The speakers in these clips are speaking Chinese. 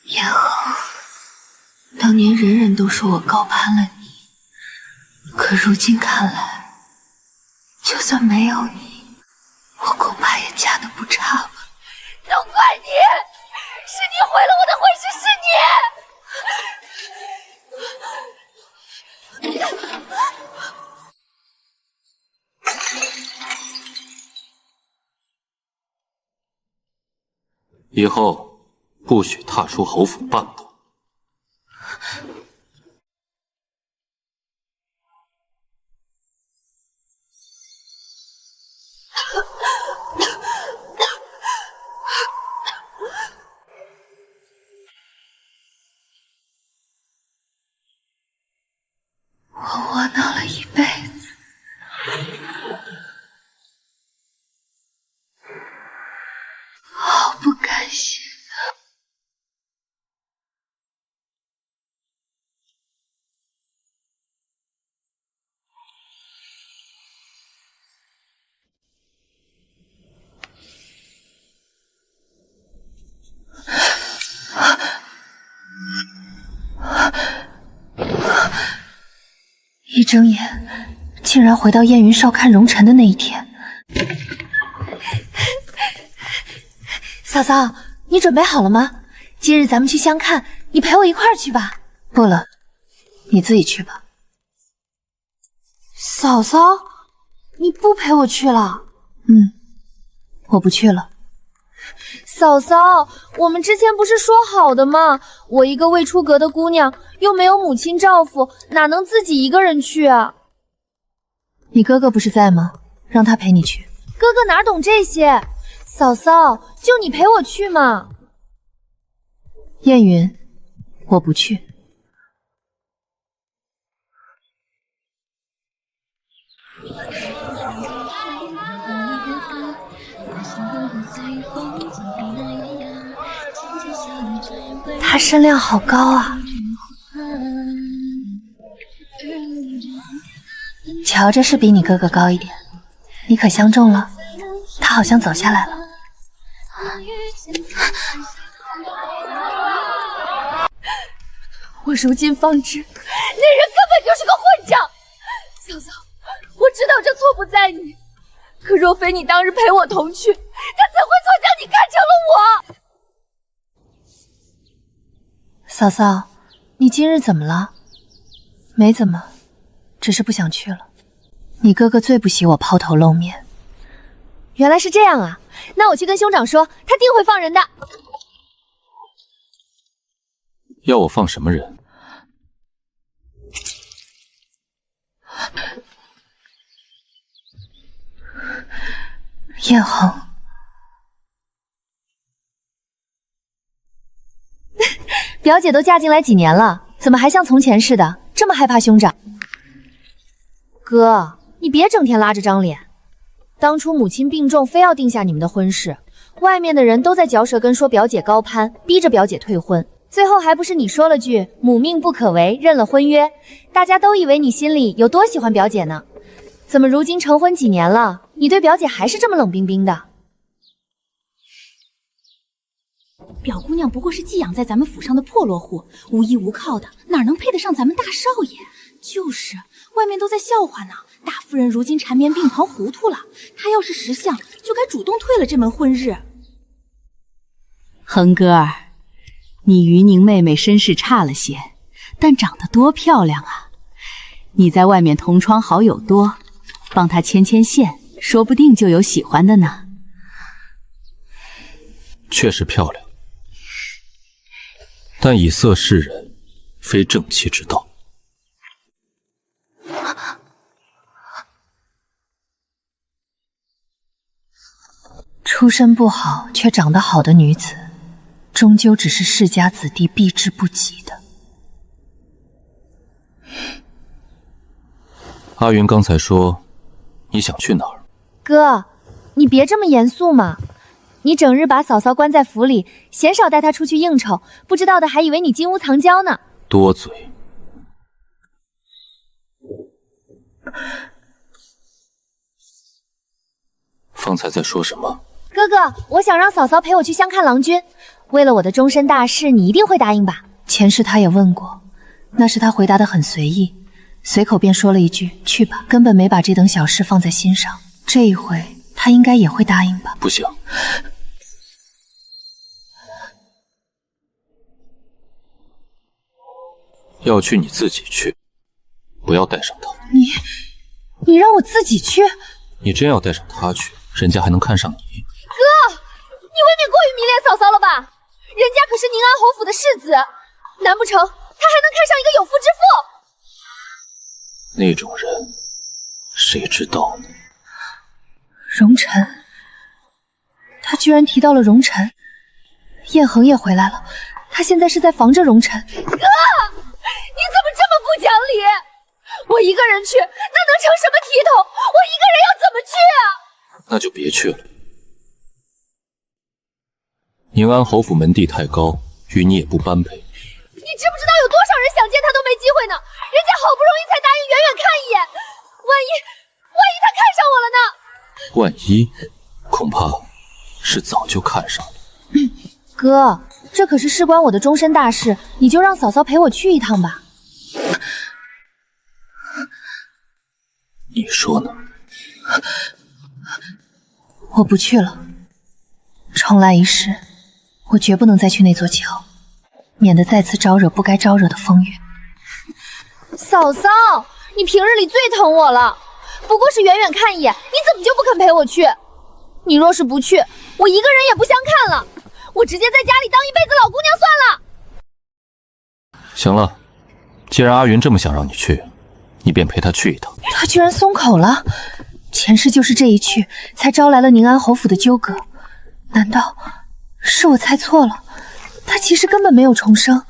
燕恒，当年人人都说我高攀了你，可如今看来，就算没有你，我恐怕也嫁得不差吧。都怪你，是你毁了我的婚事，是以后不许踏出侯府半步。我窝囊了一辈子，好不甘心。一睁眼，竟然回到燕云少看容尘的那一天。嫂嫂，你准备好了吗？今日咱们去相看，你陪我一块儿去吧。不了，你自己去吧。嫂嫂，你不陪我去了？我不去了。嫂嫂，我们之前不是说好的吗？我一个未出阁的姑娘，又没有母亲照拂，哪能自己一个人去啊？你哥哥不是在吗？让他陪你去。哥哥哪懂这些？嫂嫂，就你陪我去嘛。燕云，我不去。他身量好高啊，瞧着是比你哥哥高一点，你可相中了？他好像走下来了。我如今方知，那人根本就是个混账。嫂嫂，我知道这错不在你，可若非你当日陪我同去，他怎会错将你看成了我？嫂嫂，你今日怎么了？没怎么，只是不想去了。你哥哥最不喜我抛头露面。原来是这样啊，那我去跟兄长说，他定会放人的。要我放什么人？燕恒。表姐都嫁进来几年了，怎么还像从前似的，这么害怕兄长？哥，你别整天拉着张脸。当初母亲病重，非要定下你们的婚事，外面的人都在嚼舌根说表姐高攀，逼着表姐退婚，最后还不是你说了句母命不可违，认了婚约，大家都以为你心里有多喜欢表姐呢。怎么如今成婚几年了，你对表姐还是这么冷冰冰的？表姑娘不过是寄养在咱们府上的破落户，无依无靠的，哪能配得上咱们大少爷？就是，外面都在笑话呢。大夫人如今缠绵病狂糊涂了，她要是识相，就该主动退了这门婚日。恒哥儿，你于宁妹妹身世差了些，但长得多漂亮啊！你在外面同窗好友多，帮她牵牵线，说不定就有喜欢的呢。确实漂亮，但以色示人，非正妻之道。出身不好却长得好的女子，终究只是世家子弟避之不及的。阿云刚才说你想去哪儿？哥，你别这么严肃嘛。你整日把嫂嫂关在府里，鲜少带她出去应酬，不知道的还以为你金屋藏娇呢。多嘴。方才在说什么？哥哥，我想让嫂嫂陪我去相看郎君，为了我的终身大事，你一定会答应吧？前世他也问过，那时他回答得很随意，随口便说了一句去吧，根本没把这等小事放在心上。这一回他应该也会答应吧？不行，要去你自己去，不要带上他。你让我自己去？你真要带上他去，人家还能看上你？哥，你未免过于迷恋嫂嫂了吧？人家可是宁安侯府的世子，难不成他还能看上一个有妇之那种人，谁知道呢？荣晨，他居然提到了荣晨。燕恒也回来了，他现在是在防着荣晨。妇？哥，你怎么这么不讲理？我一个人去，那能成什么体统？我一个人要怎么去啊？那就别去了。宁安侯府门第太高，与你也不般配。你知不知道有多少人想见他都没机会呢？人家好不容易才答应远远看一眼，万一他看上我了呢？万一，恐怕是早就看上了。哥，这可是事关我的终身大事，你就让嫂嫂陪我去一趟吧。你说呢？我不去了，重来一世，我绝不能再去那座桥，免得再次招惹不该招惹的风月。嫂嫂，你平日里最疼我了，不过是远远看一眼，你怎么就不肯陪我去？你若是不去，我一个人也不相看了，我直接在家里当一辈子老姑娘算了。行了，既然阿云这么想让你去，你便陪她去一趟。他居然松口了，前世就是这一去，才招来了宁安侯府的纠葛。难道是我猜错了？他其实根本没有重生。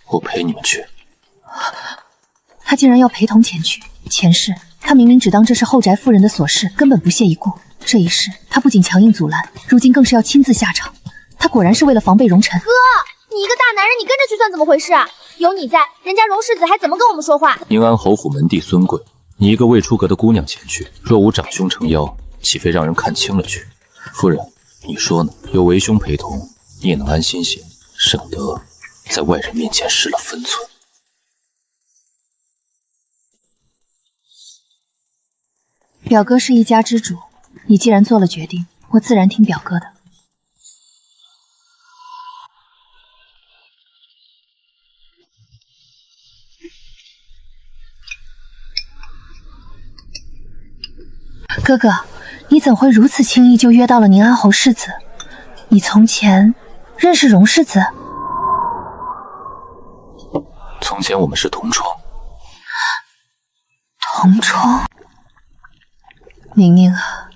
我陪你们去。他竟然要陪同前去。前世他明明只当这是后宅夫人的琐事，根本不屑一顾。这一世他不仅强硬阻拦，如今更是要亲自下场。他果然是为了防备荣晨。哥，你一个大男人，你跟着去算怎么回事啊？有你在，人家荣世子还怎么跟我们说话？宁安侯府门第尊贵，你一个未出阁的姑娘前去，若无长兄撑腰，岂非让人看轻了去？夫人，你说呢？有为兄陪同，你也能安心些，省得在外人面前失了分寸。表哥是一家之主，你既然做了决定，我自然听表哥的。哥哥，你怎会如此轻易就约到了宁安侯世子？你从前认识荣世子？从前我们是同窗。同窗？宁宁啊，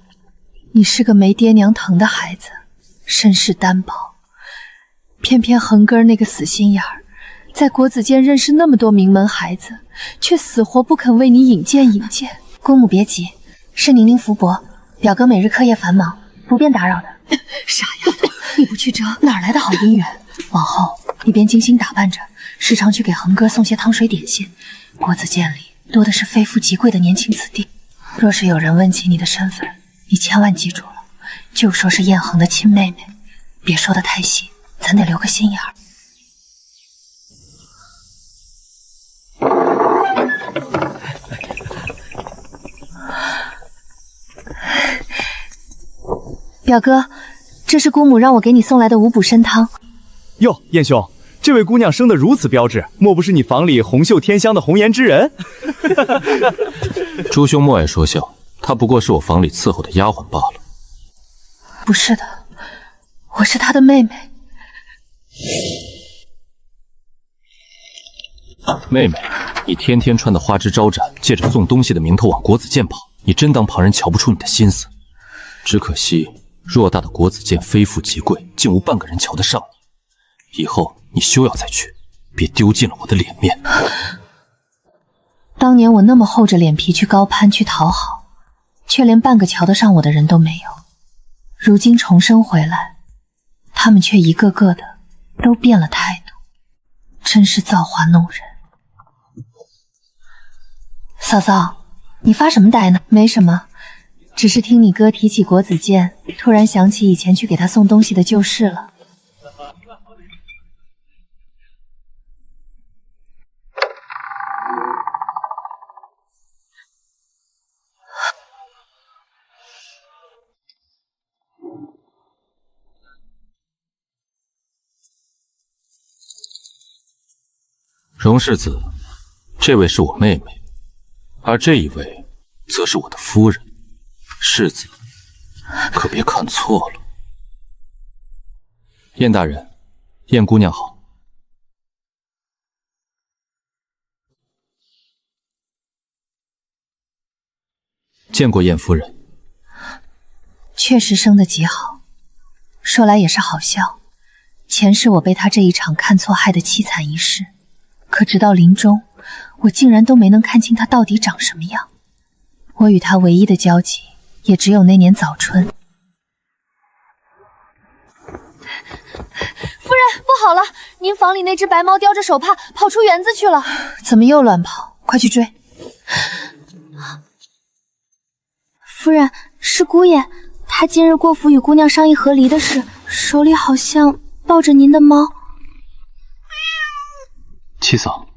你是个没爹娘疼的孩子，身世单薄，偏偏恒根那个死心眼儿，在国子监认识那么多名门孩子，却死活不肯为你引荐引荐。姑母别急，是宁宁福薄，表哥每日课业繁忙，不便打扰的。傻丫头，你不去争，哪来的好姻缘？往后你便精心打扮着，时常去给恒哥送些汤水点心。国子监里多的是非富即贵的年轻子弟。若是有人问起你的身份，你千万记住了，就说是燕恒的亲妹妹，别说的太细，咱得留个心眼儿。表哥，这是姑母让我给你送来的五补参汤。哟，燕兄，这位姑娘生得如此标致，莫不是你房里红袖添香的红颜之人？朱兄莫爱说笑，她不过是我房里伺候的丫鬟罢了。不是的，我是她的妹妹。妹妹，你天天穿得花枝招展，借着送东西的名头往国子监跑，你真当旁人瞧不出你的心思？只可惜偌大的国子监非富即贵，竟无半个人瞧得上你。以后你休要再去，别丢尽了我的脸面。当年我那么厚着脸皮去高攀去讨好，却连半个瞧得上我的人都没有。如今重生回来，他们却一个个的都变了态度，真是造化弄人。嫂嫂，你发什么呆呢？没什么，只是听你哥提起国子监，突然想起以前去给他送东西的旧事了。荣世子，这位是我妹妹，而这一位则是我的夫人。世子，可别看错了。燕大人，燕姑娘好。见过燕夫人。确实生得极好，说来也是好笑。前世我被他这一场看错害得凄惨一世。可直到临终，我竟然都没能看清他到底长什么样。我与他唯一的交集，也只有那年早春。夫人，不好了！您房里那只白猫叼着手帕跑出园子去了。怎么又乱跑？快去追！夫人，是姑爷，他今日过府与姑娘商议和离的事，手里好像抱着您的猫。七嫂，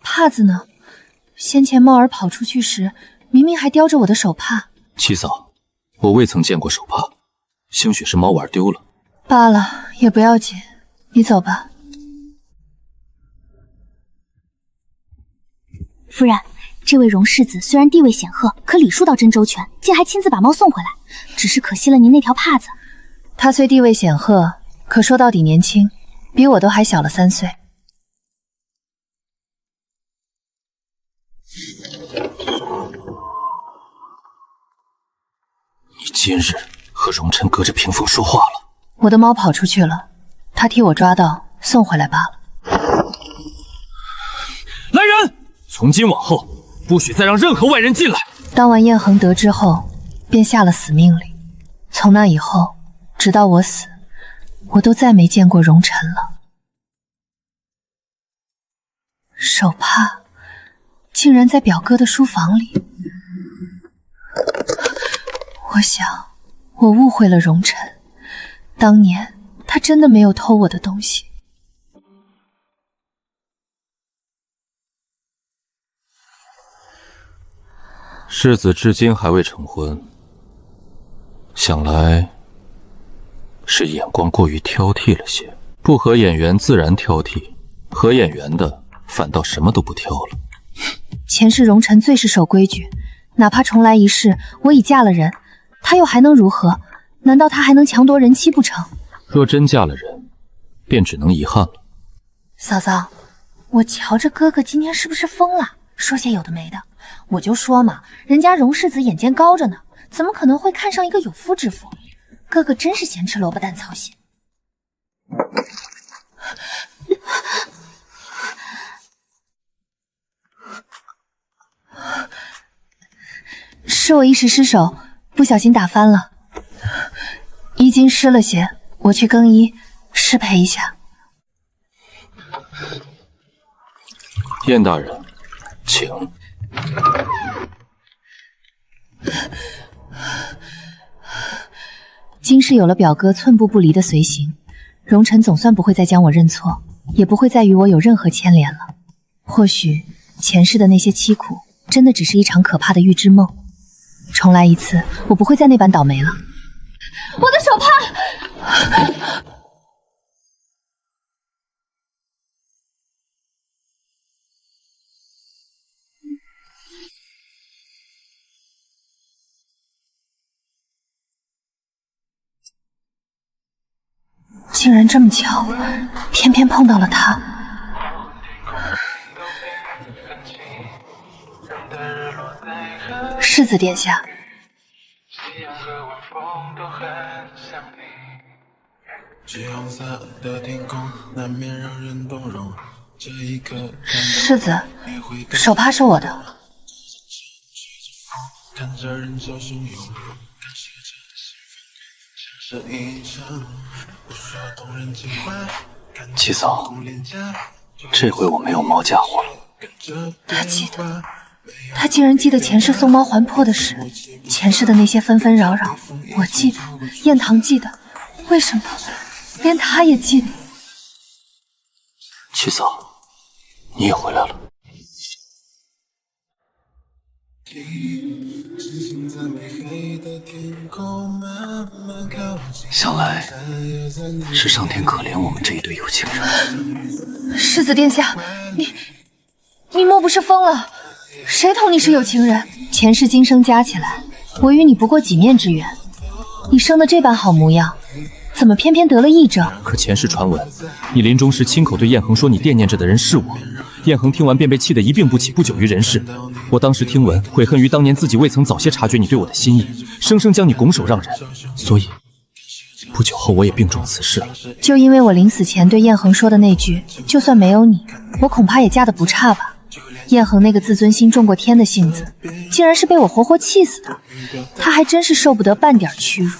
帕子呢？先前猫儿跑出去时，明明还叼着我的手帕。七嫂，我未曾见过手帕，兴许是猫玩丢了。罢了，也不要紧，你走吧。夫人，这位荣世子虽然地位显赫，可礼数倒真周全，竟还亲自把猫送回来。只是可惜了您那条帕子。他虽地位显赫，可说到底年轻。比我都还小了3岁。你今日和荣辰隔着屏风说话了？我的猫跑出去了，他替我抓到，送回来罢了。来人！从今往后，不许再让任何外人进来。当晚燕恒得知后，便下了死命令。从那以后，直到我死，我都再没见过荣辰了。手帕竟然在表哥的书房里，我想我误会了荣辰，当年他真的没有偷我的东西。世子至今还未成婚，想来是眼光过于挑剔了些。不合眼缘自然挑剔，合眼缘的反倒什么都不挑了。前世荣辰最是守规矩，哪怕重来一世，我已嫁了人，他又还能如何？难道他还能强夺人妻不成？若真嫁了人，便只能遗憾了。嫂嫂，我瞧着哥哥今天是不是疯了？说些有的没的。我就说嘛，人家荣世子眼尖高着呢，怎么可能会看上一个有夫之妇？哥哥真是咸吃萝卜淡操心。是我一时失手，不小心打翻了，衣襟湿了些，我去更衣，失陪一下。燕大人，请。今世有了表哥寸步不离的随行，荣辰总算不会再将我认错，也不会再与我有任何牵连了。或许前世的那些凄苦，真的只是一场可怕的预知梦。重来一次，我不会再那般倒霉了。我的手帕！竟然这么巧，偏偏碰到了他。世子殿下，世子，手帕是我的。七嫂，这回我没有猫家伙了。他记得，他竟然记得前世送猫还魄的事，前世的那些纷纷扰扰，我记得，燕堂记得，为什么连他也记得？七嫂，你也回来了。想来是上天可怜我们这一对有情人。世子殿下，你莫不是疯了？谁同你是有情人？前世今生加起来，我与你不过几面之缘。你生的这般好模样，怎么偏偏得了癔症？可前世传闻，你临终时亲口对燕恒说你惦念着的人是我。燕恒听完便被气得一病不起，不久于人世。我当时听闻，悔恨于当年自己未曾早些察觉你对我的心意，生生将你拱手让人，所以不久后我也病重辞世了。就因为我临死前对燕恒说的那句，就算没有你，我恐怕也嫁得不差吧。燕恒那个自尊心重过天的性子，竟然是被我活活气死的。他还真是受不得半点屈辱。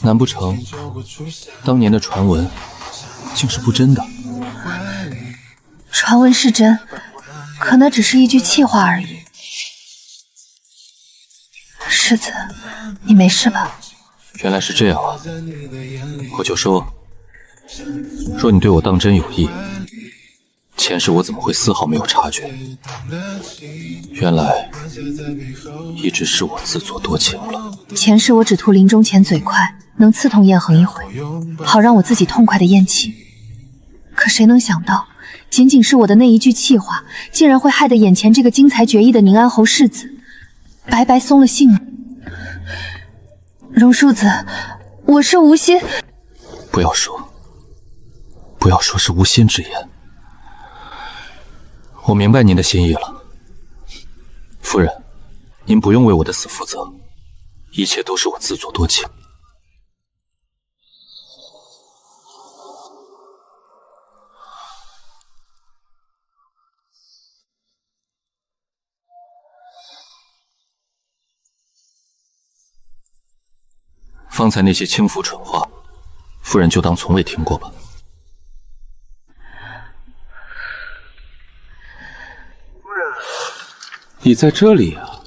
难不成当年的传闻竟是不真的？传闻是真，可那只是一句气话而已。世子，你没事吧？原来是这样啊！我就说，若你对我当真有意，前世我怎么会丝毫没有察觉？原来一直是我自作多情了。前世我只图临终前嘴快，能刺痛燕恒一回，好让我自己痛快的咽气。可谁能想到，仅仅是我的那一句气话，竟然会害得眼前这个经才绝艺的宁安侯世子白白松了性命。榕树子，我是无心。不要说是无心之言。我明白您的心意了，夫人，您不用为我的死负责，一切都是我自作多情。方才那些轻浮蠢话，夫人就当从未听过吧。夫人，你在这里啊？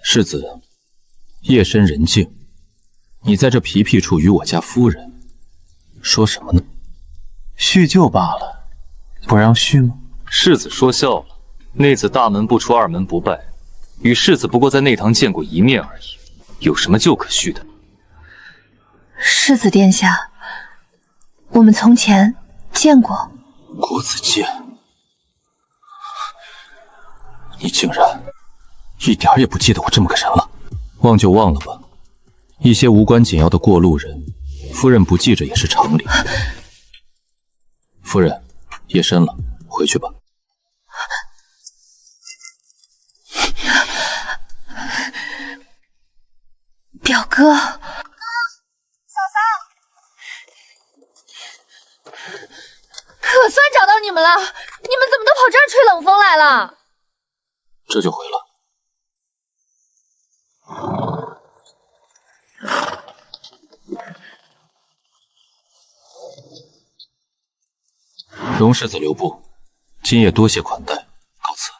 世子，夜深人静，你在这皮僻处与我家夫人说什么呢？叙旧罢了，不让叙吗？世子说笑了，内子大门不出二门不拜，与世子不过在内堂见过一面而已，有什么旧可叙的？世子殿下，我们从前见过。国子监，你竟然一点也不记得我这么个人了？忘就忘了吧，一些无关紧要的过路人，夫人不记着也是常理。夫人，夜深了，回去吧。表哥，嫂嫂，可算找到你们了！你们怎么都跑这儿吹冷风来了？这就回了。荣世子留步，今夜多谢款待，告辞。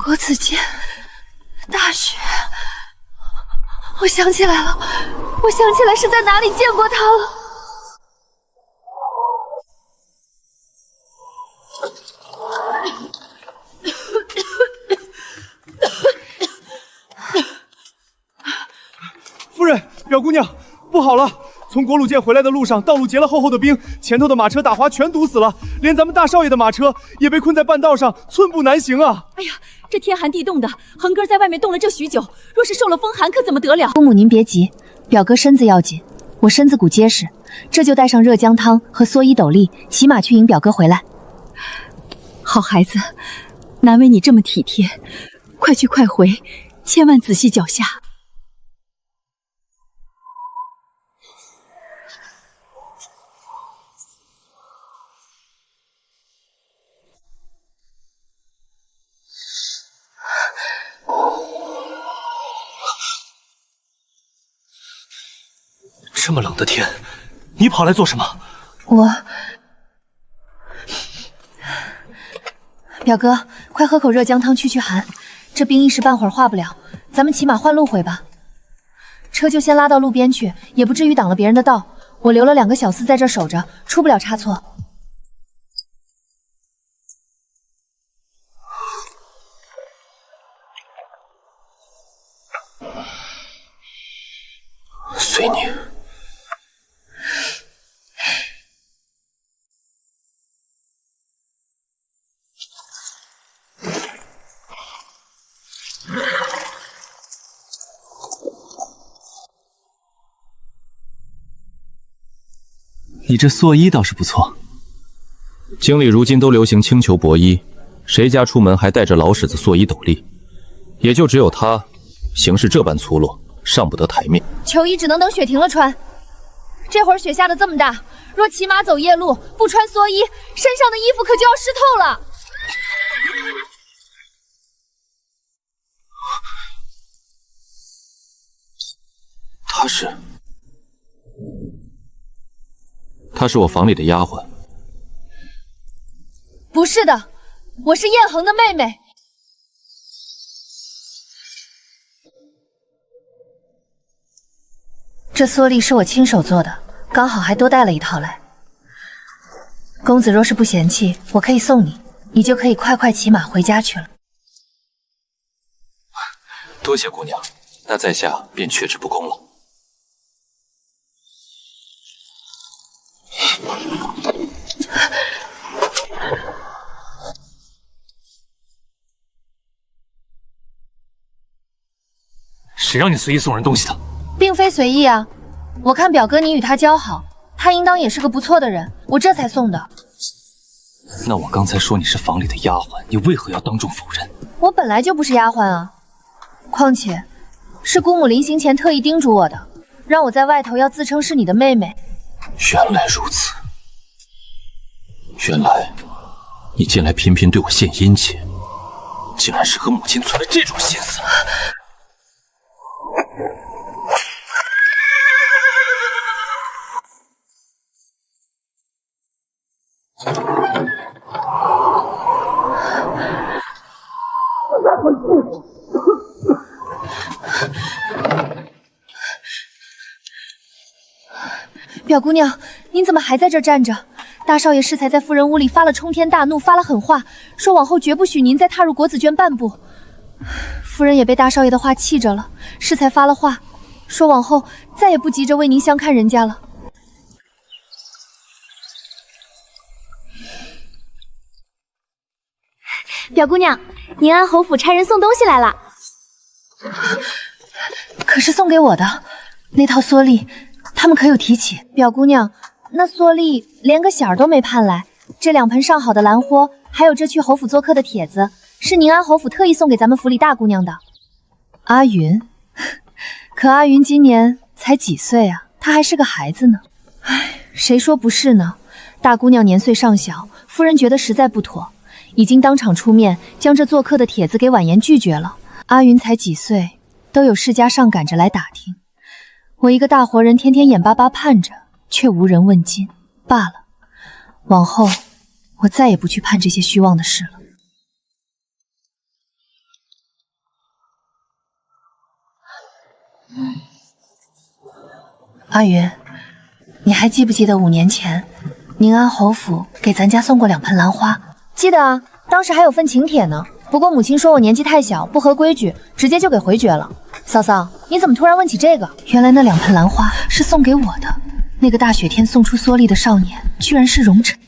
国子监大雪，我想起来了，我想起来是在哪里见过他了。夫人，表姑娘，不好了！从国鲁监回来的路上，道路结了厚厚的冰，前头的马车打滑全堵死了，连咱们大少爷的马车也被困在半道上，寸步难行啊！哎呀，这天寒地冻的，恒哥在外面冻了这许久，若是受了风寒，可怎么得了？姑母您别急，表哥身子要紧，我身子骨结实，这就带上热姜汤和蓑衣斗笠，骑马去迎表哥回来。好。好孩子，难为你这么体贴，快去快回，千万仔细脚下。这么冷的天，你跑来做什么？表哥，快喝口热姜汤驱寒，这冰一时半会儿化不了，咱们骑马换路回吧。车就先拉到路边去，也不至于挡了别人的道。我留了2个小厮在这守着，出不了差错。随你。你这蓑衣倒是不错。京里如今都流行轻裘薄衣，谁家出门还带着老婶子蓑衣斗笠？也就只有他，行事这般粗鲁，上不得台面。裘衣只能等雪停了穿。这会儿雪下的这么大，若骑马走夜路，不穿蓑衣，身上的衣服可就要湿透了。她是我房里的丫鬟。不是的，我是燕恒的妹妹。这蓑笠是我亲手做的，刚好还多带了一套来。公子若是不嫌弃，我可以送你，你就可以快快骑马回家去了。多谢姑娘，那在下便却之不恭了。谁让你随意送人东西的？并非随意啊，我看表哥你与他交好，他应当也是个不错的人，我这才送的。那我刚才说你是房里的丫鬟，你为何要当众否认？我本来就不是丫鬟啊，况且是姑母临行前特意叮嘱我的，让我在外头要自称是你的妹妹。原来如此，原来你近来频频对我献殷勤，竟然是和母亲存了这种心思。表姑娘，您怎么还在这儿站着？大少爷适才在夫人屋里发了冲天大怒，发了狠话，说往后绝不许您再踏入国子监半步。夫人也被大少爷的话气着了，适才发了话，说往后再也不急着为您相看人家了。表姑娘，宁安侯府差人送东西来了。可是送给我的那套蓑笠，他们可有提起？表姑娘，那蓑笠连个响儿都没盼来。这2盆上好的兰花，还有这去侯府做客的帖子，是宁安侯府特意送给咱们府里大姑娘的。阿云，可阿云今年才几岁啊？她还是个孩子呢。唉，谁说不是呢？大姑娘年岁尚小，夫人觉得实在不妥，已经当场出面将这做客的帖子给婉言拒绝了。阿云才几岁，都有世家上赶着来打听。我一个大活人，天天眼巴巴盼着，却无人问津。罢了，往后我再也不去盼这些虚妄的事了。阿云，你还记不记得5年前，宁安侯府给咱家送过2盆兰花？记得啊，当时还有份请帖呢。不过母亲说我年纪太小，不合规矩，直接就给回绝了。嫂嫂，你怎么突然问起这个？原来那2盆兰花是送给我的。那个大雪天送出蓑笠的少年，居然是荣辰。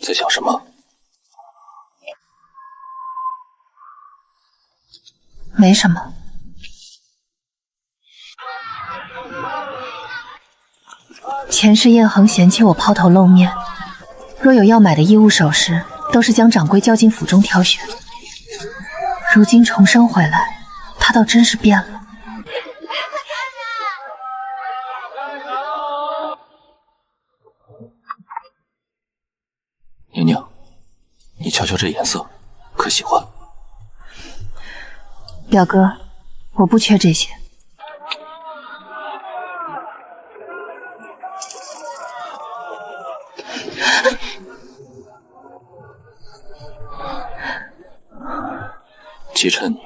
在想什么？没什么。前世燕恒嫌弃我抛头露面，若有要买的衣物首饰，都是将掌柜叫进府中挑选。如今重生回来，他倒真是变了。宁宁，你瞧瞧这颜色，可喜欢？表哥，我不缺这些。姬琛，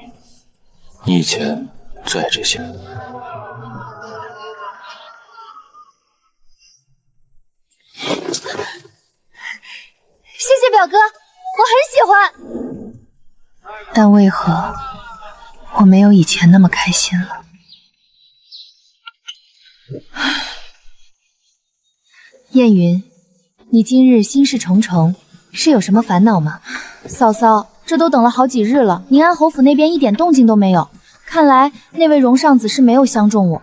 你以前最爱这些。谢谢表哥，我很喜欢。但为何我没有以前那么开心了？燕云，你今日心事重重，是有什么烦恼吗？嫂嫂，这都等了好几日了，宁安侯府那边一点动静都没有，看来那位荣上子是没有相中我。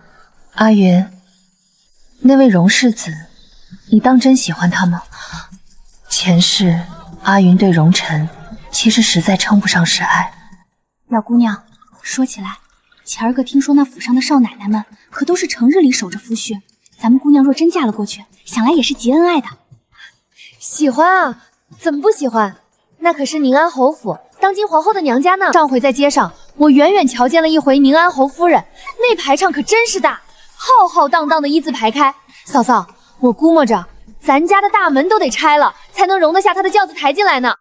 阿云，那位荣世子，你当真喜欢他吗？前世阿云对荣晨其实实在称不上是爱。表姑娘，说起来，前儿个听说那府上的少奶奶们可都是成日里守着夫婿，咱们姑娘若真嫁了过去，想来也是极恩爱的。喜欢啊，怎么不喜欢？那可是宁安侯府当今皇后的娘家呢。上回在街上，我远远瞧见了一回宁安侯夫人，那排场可真是大，浩浩荡荡的一字排开。嫂嫂，我估摸着咱家的大门都得拆了，才能容得下她的轿子抬进来呢。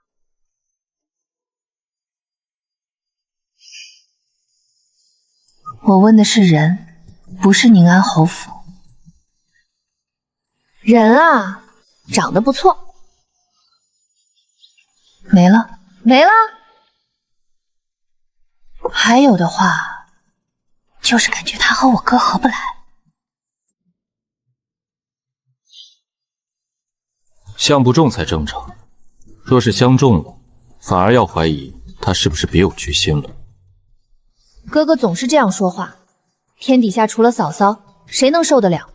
我问的是人，不是宁安侯府。人啊，长得不错。没了？没了？还有的话，就是感觉他和我哥合不来。相不中才正常，若是相中了，反而要怀疑他是不是别有居心了。哥哥总是这样说话，天底下除了嫂嫂，谁能受得了？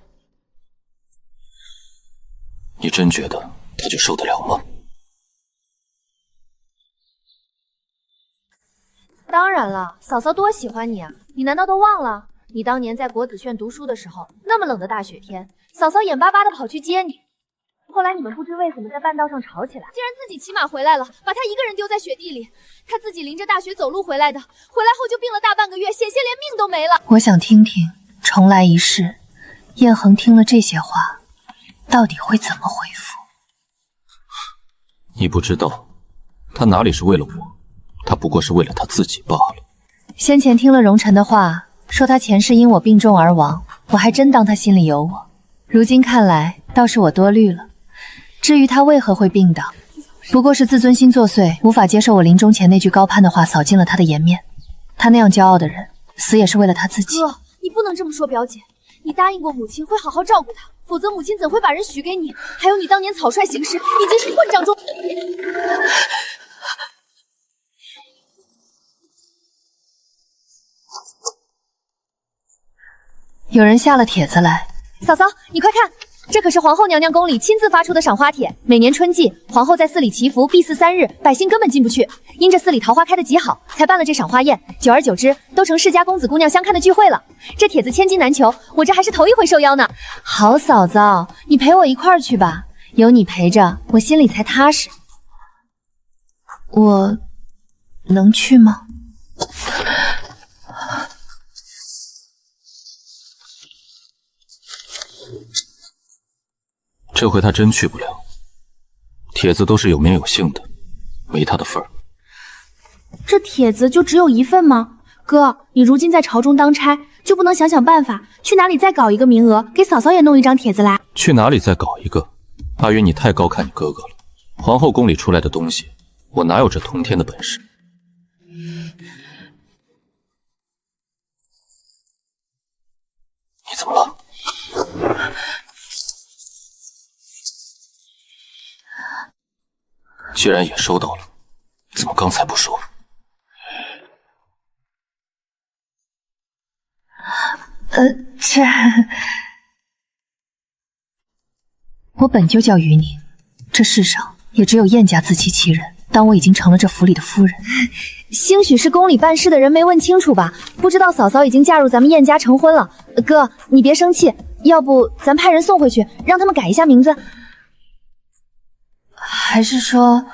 你真觉得他就受得了吗？当然了，嫂嫂多喜欢你啊！你难道都忘了？你当年在国子轩读书的时候，那么冷的大雪天，嫂嫂眼巴巴的跑去接你。后来你们不知为什么在半道上吵起来，竟然自己骑马回来了，把他一个人丢在雪地里。他自己淋着大雪走路回来的，回来后就病了大半个月，险些连命都没了。我想听听重来一世，燕恒听了这些话，到底会怎么回复？你不知道，他哪里是为了我，他不过是为了他自己罢了。先前听了荣晨的话，说他前世因我病重而亡，我还真当他心里有我。如今看来，倒是我多虑了。至于他为何会病倒，不过是自尊心作祟，无法接受我临终前那句高攀的话扫进了他的颜面。他那样骄傲的人，死也是为了他自己。哥，你不能这么说表姐，你答应过母亲会好好照顾她，否则母亲怎会把人许给你？还有你当年草率行事，已经是混账中。有人下了帖子来，嫂嫂，你快看，这可是皇后娘娘宫里亲自发出的赏花帖。每年春季，皇后在寺里祈福，闭寺3日，百姓根本进不去。因这寺里桃花开得极好，才办了这赏花宴。久而久之，都成世家公子姑娘相看的聚会了。这帖子千金难求，我这还是头一回受邀呢。好嫂子，你陪我一块儿去吧，有你陪着，我心里才踏实。我能去吗？这回他真去不了，帖子都是有名有姓的，没他的份儿。这帖子就只有一份吗？哥，你如今在朝中当差，就不能想想办法，去哪里再搞一个名额，给嫂嫂也弄一张帖子来？去哪里再搞一个？阿云，你太高看你哥哥了。皇后宫里出来的东西，我哪有这通天的本事？你怎么了？既然也收到了，怎么刚才不说？这我本就叫于宁，这世上也只有燕家自欺欺人。当我已经成了这府里的夫人，兴许是宫里办事的人没问清楚吧，不知道嫂嫂已经嫁入咱们燕家成婚了。哥，你别生气，要不咱派人送回去，让他们改一下名字。还是说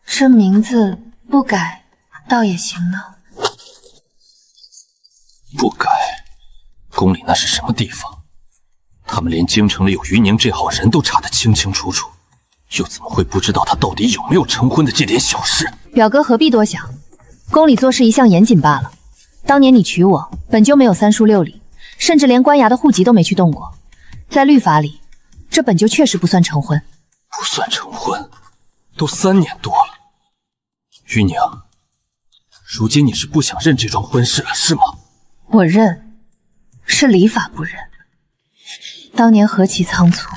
这名字不改倒也行呢？不改？宫里那是什么地方？他们连京城里有于宁这号人都查得清清楚楚，又怎么会不知道他到底有没有成婚的这点小事？表哥何必多想，宫里做事一向严谨罢了。当年你娶我，本就没有三书六礼，甚至连官衙的户籍都没去动过，在律法里，这本就确实不算成婚。不算成婚？都3年多了，于宁，如今你是不想认这桩婚事了，是吗？我认，是礼法不认。当年何其仓促，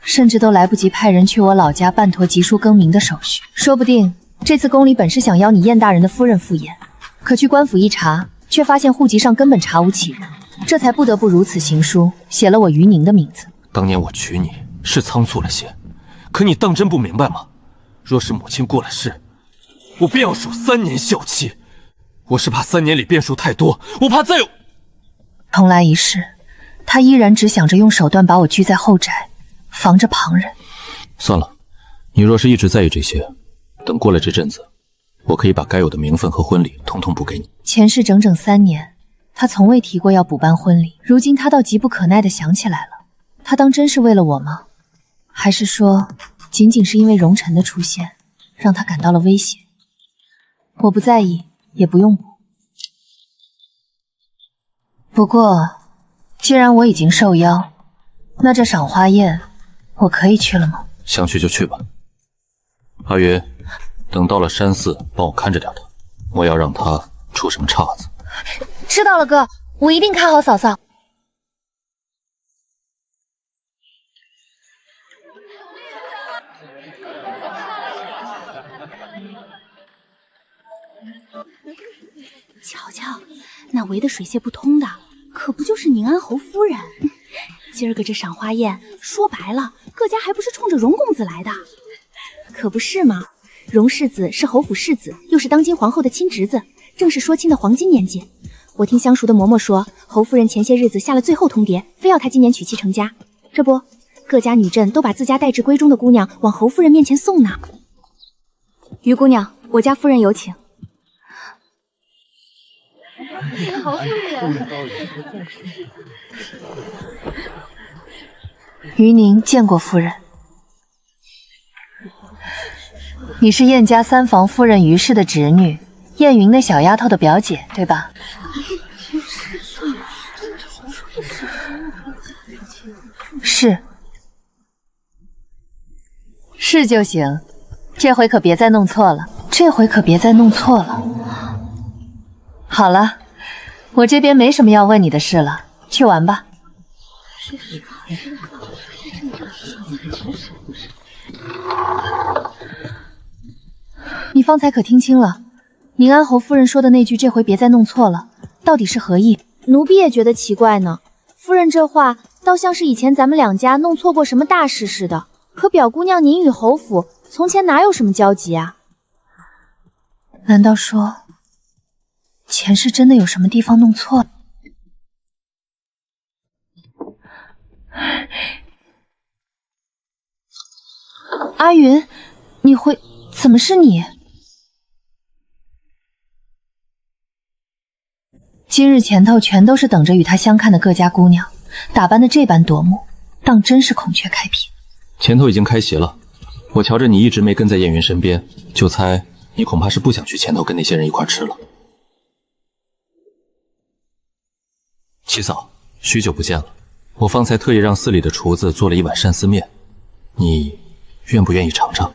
甚至都来不及派人去我老家办妥籍书更名的手续。说不定这次宫里本是想邀你燕大人的夫人赴宴，可去官府一查，却发现户籍上根本查无其人，这才不得不如此行书，写了我于宁的名字。当年我娶你是仓促了些，可你当真不明白吗？若是母亲过了世，我便要守3年孝期。我是怕3年里变数太多，我怕再有……重来一世，他依然只想着用手段把我拘在后宅，防着旁人。算了，你若是一直在意这些，等过了这阵子，我可以把该有的名分和婚礼统统补给你。前世整整3年，他从未提过要补办婚礼，如今他倒急不可耐地想起来了。他当真是为了我吗？还是说，仅仅是因为容尘的出现，让他感到了威胁？我不在意，也不用补。不过，既然我已经受邀，那这赏花宴，我可以去了吗？想去就去吧。阿云，等到了山寺，帮我看着点他，我要让他出什么岔子。知道了，哥，我一定看好嫂嫂。瞧瞧，那围得水泄不通的，可不就是宁安侯夫人？今儿个这赏花宴，说白了，各家还不是冲着荣公子来的？可不是嘛，荣世子是侯府世子，又是当今皇后的亲侄子，正是说亲的黄金年纪。我听相熟的嬷嬷说，侯夫人前些日子下了最后通牒，非要她今年娶妻成家。这不，各家女眷都把自家待至闺中的姑娘往侯夫人面前送呢。于姑娘，我家夫人有请。侯夫人，于宁见过夫人。你是燕家3房夫人于氏的侄女，燕云那小丫头的表姐，对吧？是。是就行，这回可别再弄错了。好了，我这边没什么要问你的事了，去玩吧。你方才可听清了？宁安侯夫人说的那句“这回别再弄错了”，到底是何意？奴婢也觉得奇怪呢。夫人这话倒像是以前咱们两家弄错过什么大事似的。可表姑娘您与侯府从前哪有什么交集啊？难道说前世真的有什么地方弄错了？阿云，你会……怎么是你？今日前头全都是等着与他相看的各家姑娘，打扮的这般夺目，当真是孔雀开屏。前头已经开席了，我瞧着你一直没跟在燕云身边，就猜你恐怕是不想去前头跟那些人一块吃了。七嫂，许久不见了，我方才特意让寺里的厨子做了一碗鳝丝面，你愿不愿意尝尝？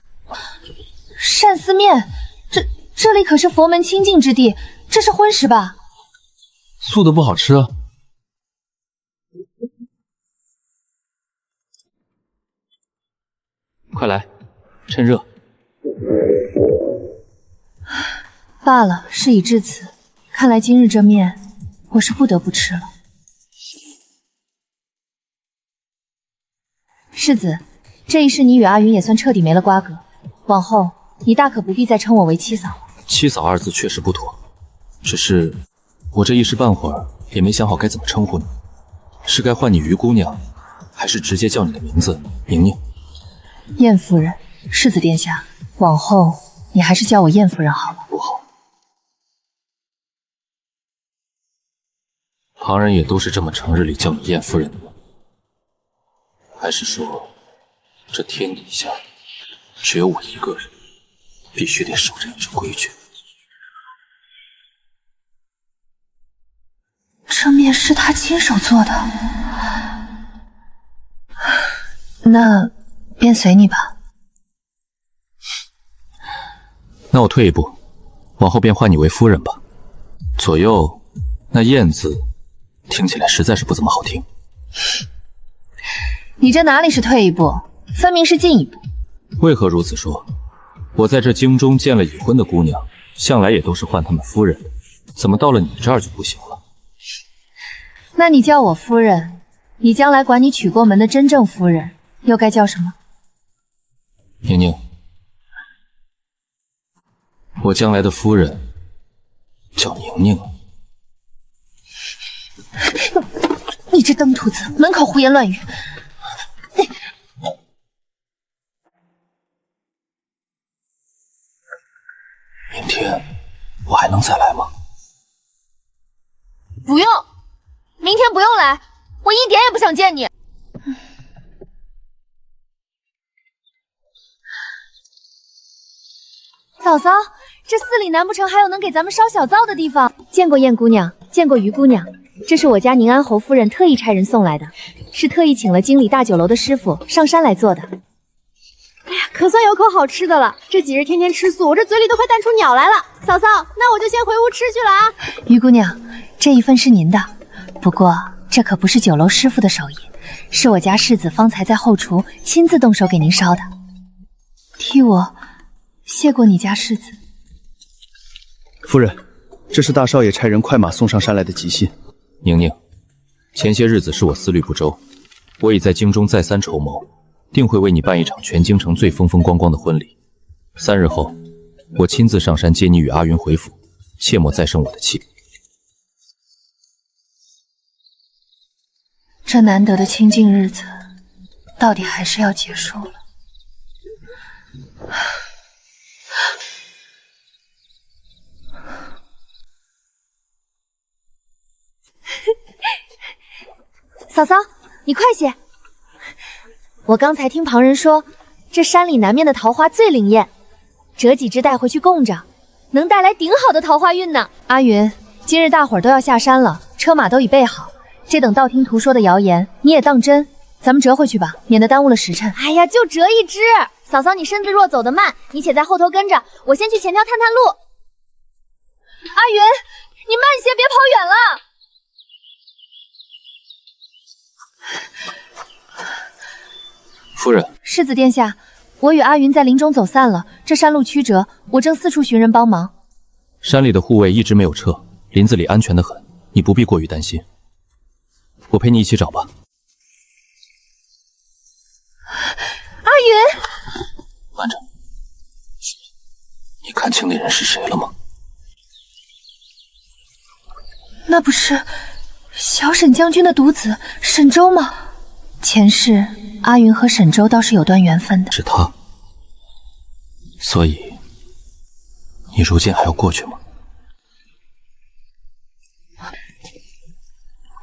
鳝丝面，这里可是佛门清净之地，这是荤食吧？素的不好吃啊。快来，趁热。罢了，事已至此，看来今日这面我是不得不吃了。世子，这一世你与阿云也算彻底没了瓜葛，往后你大可不必再称我为七嫂了。七嫂二字确实不妥，只是我这一时半会儿也没想好该怎么称呼你，是该唤你于姑娘，还是直接叫你的名字宁宁？燕夫人，世子殿下，往后你还是叫我燕夫人好了。不好，旁人也都是这么成日里叫你燕夫人的吗？还是说，这天底下只有我一个人，必须得守着你这规矩？这面是他亲手做的，那便随你吧。那我退一步，往后便唤你为夫人吧。左右那燕字听起来实在是不怎么好听。你这哪里是退一步，分明是进一步。为何如此说？我在这京中见了已婚的姑娘，向来也都是唤她们夫人，怎么到了你这儿就不行了？那你叫我夫人，你将来管你娶过门的真正夫人又该叫什么？宁宁，我将来的夫人叫宁宁。你这登徒子，满口胡言乱语！明天我还能再来吗？不用，明天不用来，我一点也不想见你。嫂嫂，这寺里难不成还有能给咱们烧小灶的地方？见过燕姑娘，见过于姑娘，这是我家宁安侯夫人特意差人送来的，是特意请了经理大酒楼的师傅上山来做的。哎呀，可算有口好吃的了！这几日天天吃素，我这嘴里都快淡出鸟来了。嫂嫂，那我就先回屋吃去了啊。于姑娘，这一份是您的，不过这可不是酒楼师傅的手艺，是我家世子方才在后厨亲自动手给您烧的。替我谢过你家世子。夫人，这是大少爷差人快马送上山来的急信。宁宁，前些日子是我思虑不周，我已在京中再三筹谋，定会为你办一场全京城最风风光光的婚礼。3日后，我亲自上山接你与阿云回府，切莫再生我的气。这难得的清静日子，到底还是要结束了。嫂嫂，你快些！我刚才听旁人说，这山里南面的桃花最灵验，折几枝带回去供着，能带来顶好的桃花运呢。阿云，今日大伙儿都要下山了，车马都已备好，这等道听途说的谣言你也当真，咱们折回去吧，免得耽误了时辰。哎呀，就折一枝。嫂嫂，你身子弱，走得慢，你且在后头跟着，我先去前条探探路。阿云，你慢些，别跑远了。夫人，世子殿下，我与阿云在林中走散了，这山路曲折，我正四处寻人帮忙。山里的护卫一直没有撤，林子里安全得很，你不必过于担心。我陪你一起找吧。阿云，慢着，你看清那人是谁了吗？那不是小沈将军的独子沈周吗？前世阿云和沈周倒是有段缘分的。是他，所以你如今还要过去吗？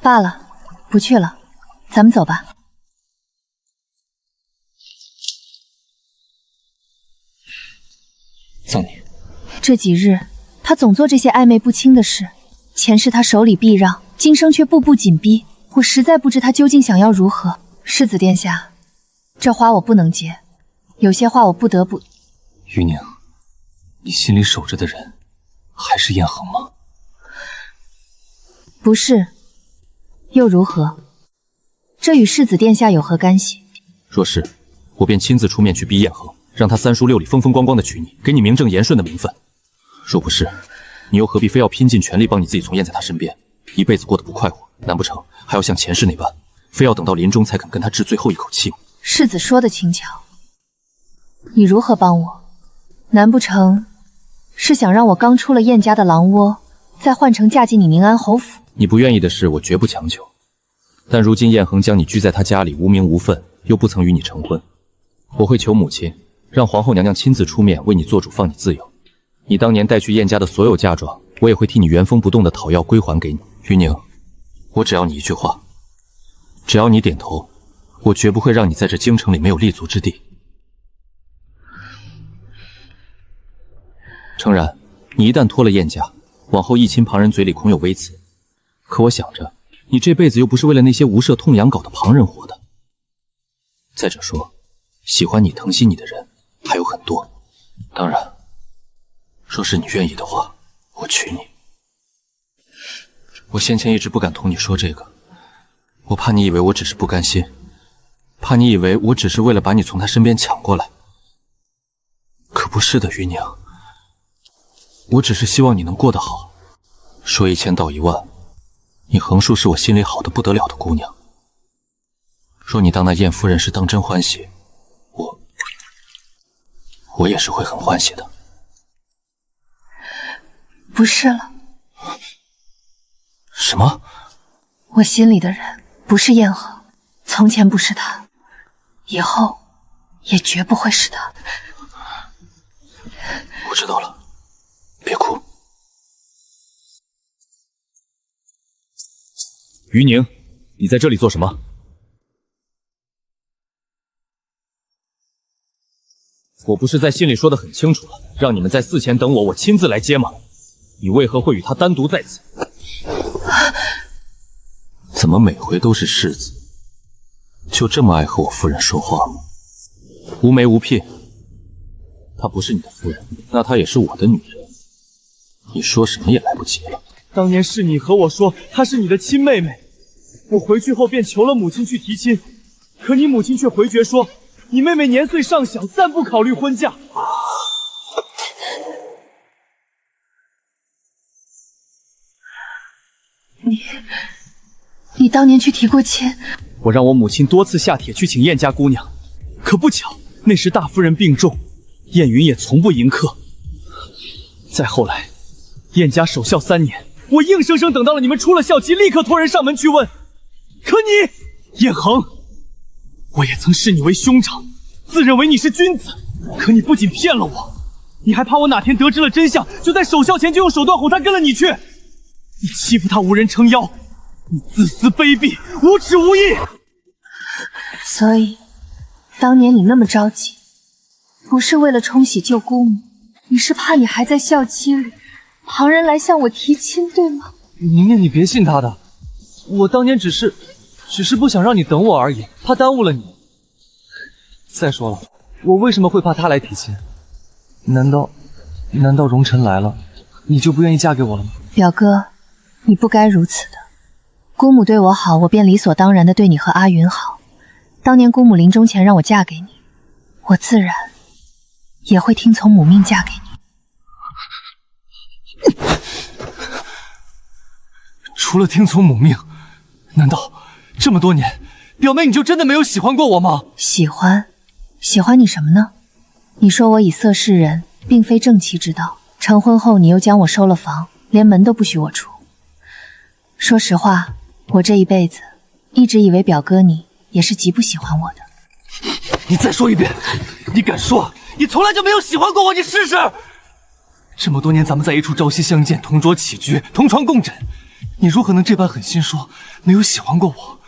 罢了，不去了，咱们走吧。葬你。这几日他总做这些暧昧不清的事，前世他手里避让，今生却步步紧逼，我实在不知他究竟想要如何。世子殿下，这花我不能接，有些话我不得不。于宁，你心里守着的人还是燕恒吗？不是，又如何？这与世子殿下有何干系？若是，我便亲自出面去逼燕恒，让他3书6礼风风光光的娶你，给你名正言顺的名分。若不是，你又何必非要拼尽全力帮你自己从燕在他身边，一辈子过得不快活？难不成还要像前世那般，非要等到临终才肯跟他置最后一口气吗？世子说的轻巧，你如何帮我？难不成是想让我刚出了燕家的狼窝，再换成嫁进你宁安侯府？你不愿意的事，我绝不强求。但如今燕恒将你拘在他家里，无名无分，又不曾与你成婚，我会求母亲，让皇后娘娘亲自出面为你做主，放你自由。你当年带去燕家的所有嫁妆，我也会替你原封不动的讨要归还给你。于宁，我只要你一句话，只要你点头，我绝不会让你在这京城里没有立足之地。诚然，你一旦脱了燕家，往后一亲旁人嘴里恐有微词。可我想着，你这辈子又不是为了那些无涉痛痒搞的旁人活的。再者说，喜欢你、疼惜你的人还有很多。当然，若是你愿意的话，我娶你。我先前一直不敢同你说这个，我怕你以为我只是不甘心，怕你以为我只是为了把你从他身边抢过来。可不是的，于宁，我只是希望你能过得好。说1000道10000，你横竖是我心里好得不得了的姑娘。若你当那燕夫人是当真欢喜，我也是会很欢喜的。不是了。什么？我心里的人不是燕恒，从前不是他，以后也绝不会是他。我知道了，别哭。于宁，你在这里做什么？我不是在信里说得很清楚了，让你们在寺前等我，我亲自来接吗？你为何会与他单独在此？怎么每回都是世子？就这么爱和我夫人说话吗？无媒无聘，她不是你的夫人，那她也是我的女人。你说什么也来不及了。当年是你和我说她是你的亲妹妹，我回去后便求了母亲去提亲，可你母亲却回绝说，你妹妹年岁尚小，暂不考虑婚嫁。你当年去提过亲？我让我母亲多次下帖去请燕家姑娘，可不巧那时大夫人病重，燕云也从不迎客。再后来，燕家守孝3年，我硬生生等到了你们出了校期，立刻托人上门去问。可你，燕恒，我也曾视你为兄长，自认为你是君子，可你不仅骗了我，你还怕我哪天得知了真相，就在守孝前就用手段哄他跟了你去。你欺负他无人撑腰，你自私卑鄙，无耻无义。所以，当年你那么着急，不是为了冲喜救姑母，你是怕你还在校期里，旁人来向我提亲，对吗？宁宁，你别信他的，我当年只是不想让你等我而已，怕耽误了你。再说了，我为什么会怕他来提亲？难道荣辰来了，你就不愿意嫁给我了吗？表哥，你不该如此的。姑母对我好，我便理所当然的对你和阿云好。当年姑母临终前让我嫁给你，我自然也会听从母命嫁给你。除了听从母命，难道这么多年，表妹你就真的没有喜欢过我吗？喜欢你什么呢？你说我以色示人，并非正妻之道。成婚后，你又将我收了房，连门都不许我出。说实话，我这一辈子一直以为表哥你也是极不喜欢我的。你再说一遍，你敢说你从来就没有喜欢过我？你试试！这么多年咱们在一处朝夕相见，同桌起居，同床共枕，你如何能这般狠心说没有喜欢过我？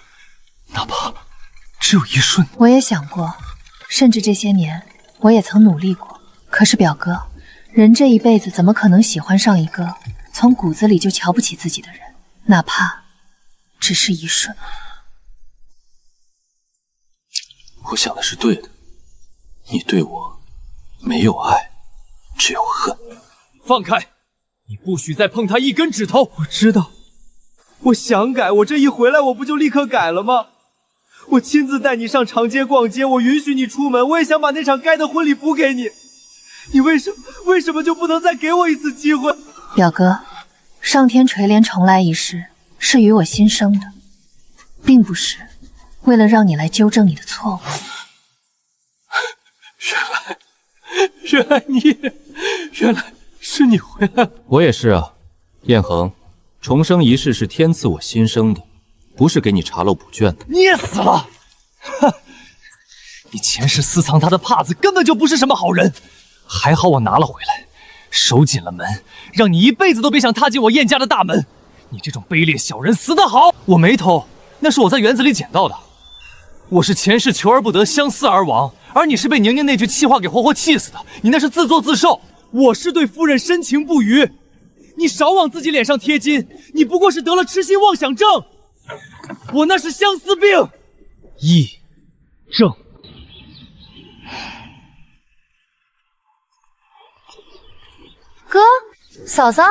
哪怕只有一瞬。我也想过，甚至这些年我也曾努力过。可是表哥，人这一辈子怎么可能喜欢上一个从骨子里就瞧不起自己的人，哪怕只是一瞬？我想的是对的，你对我没有爱，只有恨。放开！你不许再碰他一根指头！我知道，我想改，我这一回来我不就立刻改了吗？我亲自带你上长街逛街，我允许你出门，我也想把那场该的婚礼补给你。你为什么就不能再给我一次机会？表哥，上天垂怜重来一世是与我心生的，并不是为了让你来纠正你的错误。原来是你回来了。我也是啊，燕恒，重生一世是天赐我新生的，不是给你查漏补卷的。捏死了！哼，你前世私藏他的帕子根本就不是什么好人，还好我拿了回来，守紧了门，让你一辈子都别想踏进我燕家的大门。你这种卑劣小人死得好！我没偷，那是我在园子里捡到的。我是前世求而不得，相思而亡，而你是被宁宁那句气话给活活气死的，你那是自作自受。我是对夫人深情不渝，你少往自己脸上贴金，你不过是得了痴心妄想症，我那是相思病。癔症。哥，嫂嫂，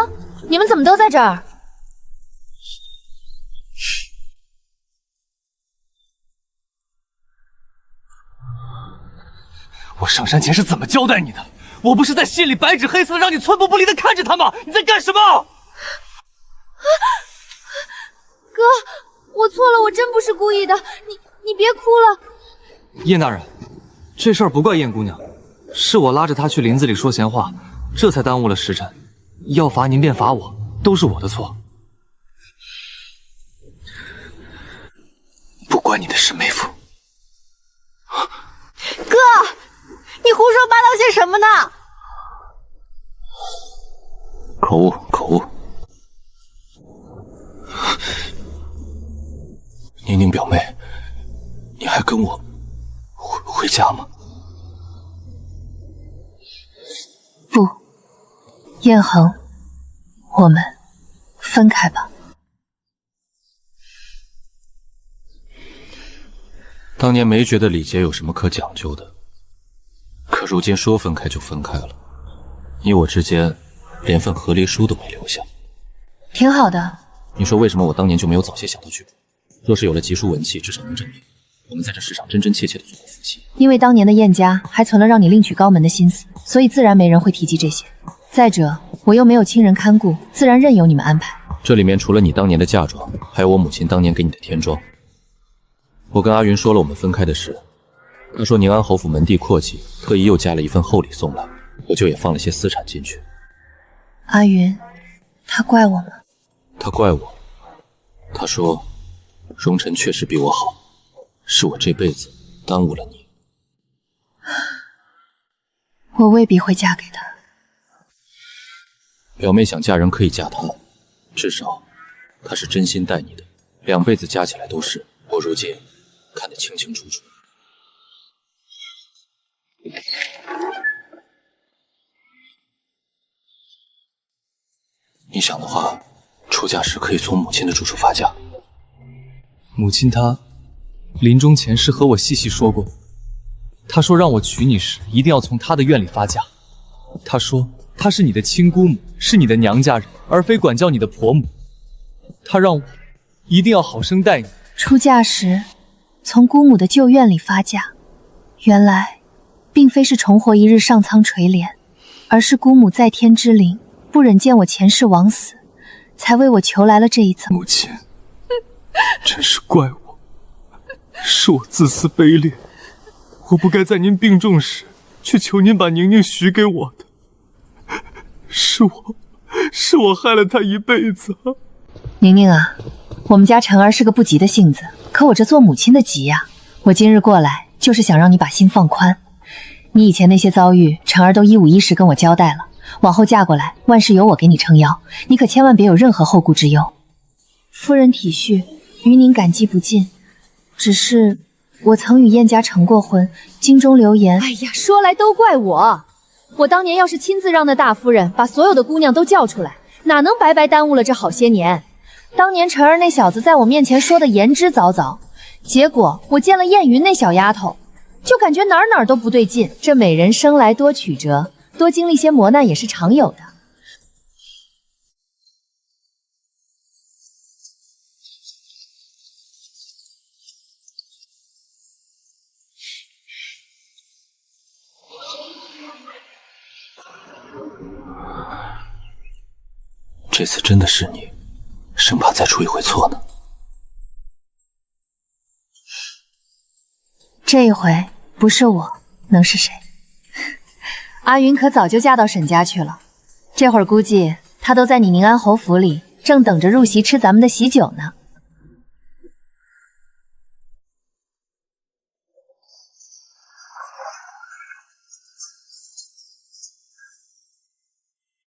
你们怎么都在这儿？我上山前是怎么交代你的？我不是在信里白纸黑字的让你寸步不离的看着他吗？你在干什么？哥，我错了，我真不是故意的，你别哭了。燕大人，这事儿不怪燕姑娘，是我拉着她去林子里说闲话，这才耽误了时辰。要罚您便罚我，都是我的错。不关你的事，妹夫。哥，你胡说八道些什么呢？口误，口误。宁宁表妹，你还跟我回家吗？不，燕恒，我们分开吧。当年没觉得礼节有什么可讲究的，可如今说分开就分开了，你我之间连份和离书都没留下。挺好的。你说为什么我当年就没有早些想到剧本？若是有了集书文契，至少能证明我们在这世上真真切切的做过夫妻。因为当年的燕家还存了让你另娶高门的心思，所以自然没人会提及这些。再者，我又没有亲人看顾，自然任由你们安排。这里面除了你当年的嫁妆，还有我母亲当年给你的天妆。我跟阿云说了我们分开的事，他说宁安侯府门第阔气，特意又加了一份厚礼送来，我就也放了些私产进去。阿云，他怪我吗？他怪我，他说荣辰确实比我好，是我这辈子耽误了你。我未必会嫁给他。表妹想嫁人可以嫁他，至少他是真心待你的，2辈子加起来都是，我如今看得清清楚楚。你想的话，出嫁时可以从母亲的住处发嫁。母亲她临终前是和我细细说过，她说让我娶你时一定要从她的院里发嫁。她说她是你的亲姑母，是你的娘家人，而非管教你的婆母。她让我一定要好生待你。出嫁时从姑母的旧院里发嫁，原来并非是重活一日上苍垂怜，而是姑母在天之灵不忍见我前世枉死，才为我求来了这一遭。母亲，真是怪我，是我自私卑劣，我不该在您病重时去求您把宁宁许给我的，是我害了她一辈子。宁宁啊，我们家晨儿是个不急的性子，可我这做母亲的急呀。我今日过来就是想让你把心放宽，你以前那些遭遇，晨儿都一五一十跟我交代了，往后嫁过来，万事由我给你撑腰，你可千万别有任何后顾之忧。夫人体恤，于您感激不尽。只是我曾与燕家成过婚，京中流言。哎呀，说来都怪我，我当年要是亲自让那大夫人把所有的姑娘都叫出来，哪能白白耽误了这好些年。当年晨儿那小子在我面前说的言之凿凿，结果我见了燕云那小丫头，就感觉哪儿都不对劲。这美人生来多曲折，多经历些磨难也是常有的。这次真的是你，生怕再出一回错呢。这一回不是我，能是谁？阿云可早就嫁到沈家去了，这会儿估计她都在你宁安侯府里，正等着入席吃咱们的喜酒呢。